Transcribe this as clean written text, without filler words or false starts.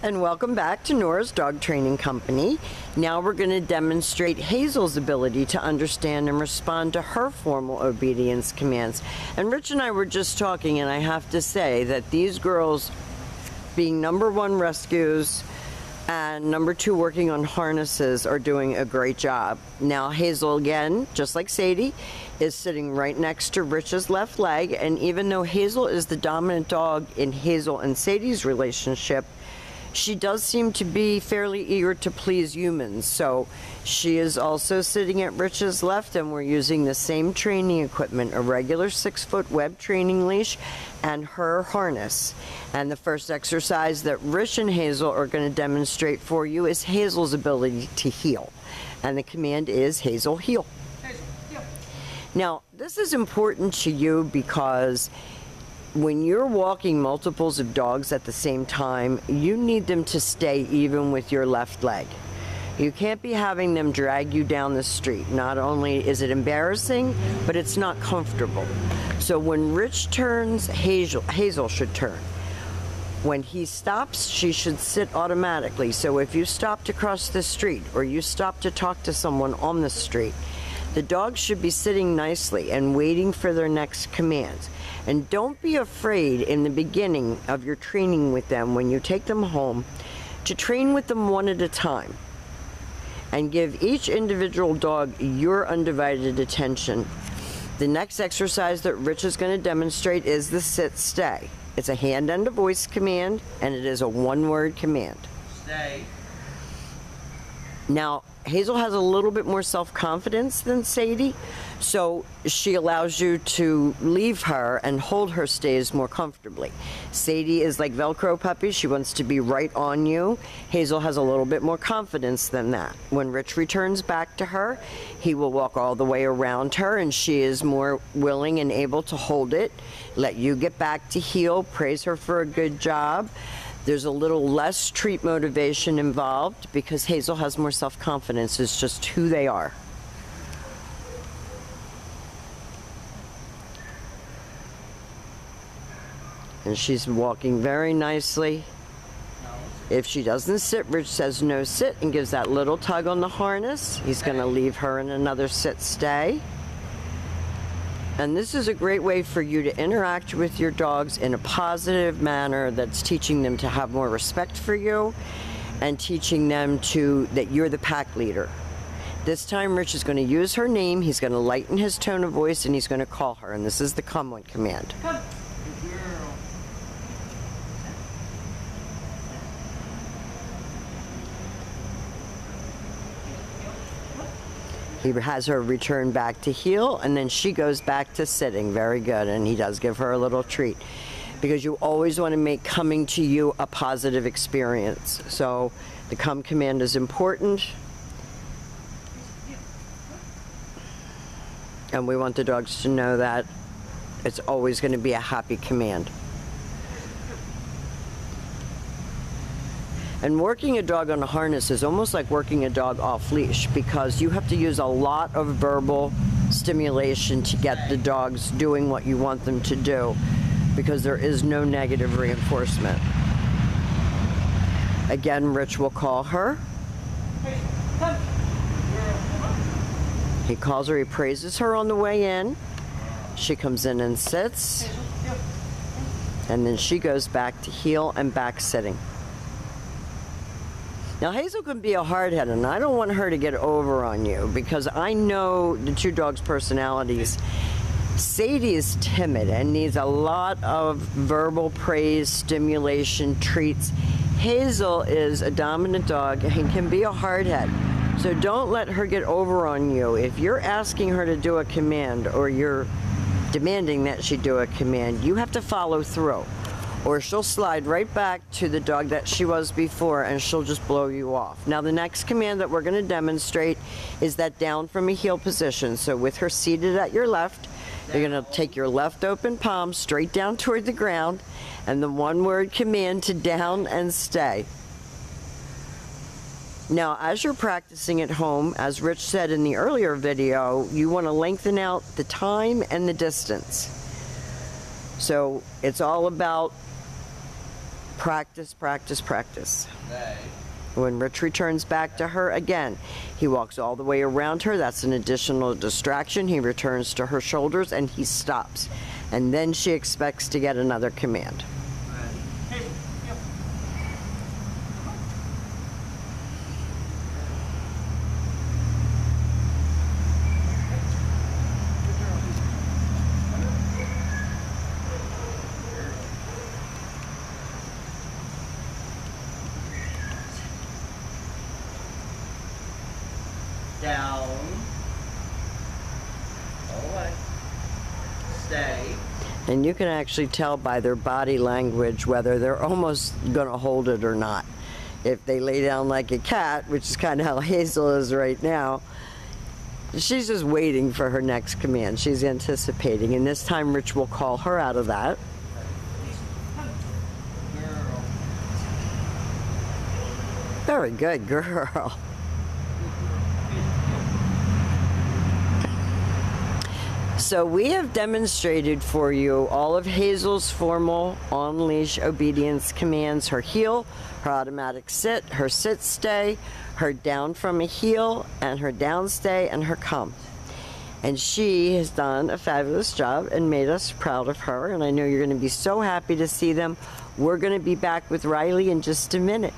And welcome back to Nora's Dog Training Company. Now we're going to demonstrate Hazel's ability to understand and respond to her formal obedience commands. And Rich and I were just talking, and I have to say that these girls, being #1 rescues and #2 working on harnesses, are doing a great job. Now Hazel, again, just like Sadie, is sitting right next to Rich's left leg, and even though Hazel is the dominant dog in Hazel and Sadie's relationship, she does seem to be fairly eager to please humans. So she is also sitting at Rich's left, and we're using the same training equipment, a regular 6-foot web training leash and her harness. And the first exercise that Rich and Hazel are going to demonstrate for you is Hazel's ability to heel. And the command is Hazel, heel. Hazel, heel. Now, this is important to you because when you're walking multiples of dogs at the same time, you need them to stay even with your left leg. You can't be having them drag you down the street. Not only is it embarrassing, but it's not comfortable. So when Rich turns, Hazel should turn. When he stops, she should sit automatically. So if you stop to cross the street or you stop to talk to someone on the street, the dog should be sitting nicely and waiting for their next commands. And don't be afraid in the beginning of your training with them, when you take them home, to train with them one at a time and give each individual dog your undivided attention. The next exercise that Rich is going to demonstrate is the sit stay. It's a hand and a voice command, and it is a one-word command. Stay. Now, Hazel has a little bit more self-confidence than Sadie, so she allows you to leave her and hold her stays more comfortably. Sadie is like Velcro puppy. She wants to be right on you. Hazel has a little bit more confidence than that. When Rich returns back to her, he will walk all the way around her, and she is more willing and able to hold it, let you get back to heel, praise her for a good job. There's a little less treat motivation involved because Hazel has more self-confidence. It's just who they are. And she's walking very nicely. If she doesn't sit, Rich says no sit and gives that little tug on the harness. He's going to leave her in another sit stay. And this is a great way for you to interact with your dogs in a positive manner that's teaching them to have more respect for you and teaching them that you're the pack leader. This time Rich is going to use her name, he's going to lighten his tone of voice, and he's going to call her. And this is the come on command. Come. Good girl. He has her return back to heel, and then she goes back to sitting. Very good. And he does give her a little treat, because you always want to make coming to you a positive experience. So the come command is important. And we want the dogs to know that it's always going to be a happy command. And working a dog on a harness is almost like working a dog off leash, because you have to use a lot of verbal stimulation to get the dogs doing what you want them to do, because there is no negative reinforcement. Again, Rich will call her. He calls her, he praises her on the way in. She comes in and sits. And then she goes back to heel and back sitting. Now Hazel can be a hard-headed, and I don't want her to get over on you, because I know the two dogs' personalities. Sadie is timid and needs a lot of verbal praise, stimulation, treats. Hazel is a dominant dog and can be a hardhead. So don't let her get over on you. If you're asking her to do a command, or you're demanding that she do a command, you have to follow through, or she'll slide right back to the dog that she was before, and she'll just blow you off. Now the next command that we're going to demonstrate is that down from a heel position. So with her seated at your left, you're going to take your left open palm straight down toward the ground, and the one-word command to down and stay. Now as you're practicing at home, as Rich said in the earlier video, you want to lengthen out the time and the distance. So it's all about Practice, practice, practice. Stay. When Rich returns back to her again, he walks all the way around her. That's an additional distraction. He returns to her shoulders and he stops. And then she expects to get another command. Ready. Hazel. Yep. Down. All the way. Stay. And you can actually tell by their body language whether they're almost going to hold it or not. If they lay down like a cat, which is kind of how Hazel is right now, she's just waiting for her next command. She's anticipating. And this time Rich will call her out of that. Girl. Very good, girl. So we have demonstrated for you all of Hazel's formal on-leash obedience commands: her heel, her automatic sit, her sit stay, her down from a heel, and her down stay, and her come. And she has done a fabulous job and made us proud of her, and I know you're going to be so happy to see them. We're going to be back with Riley in just a minute.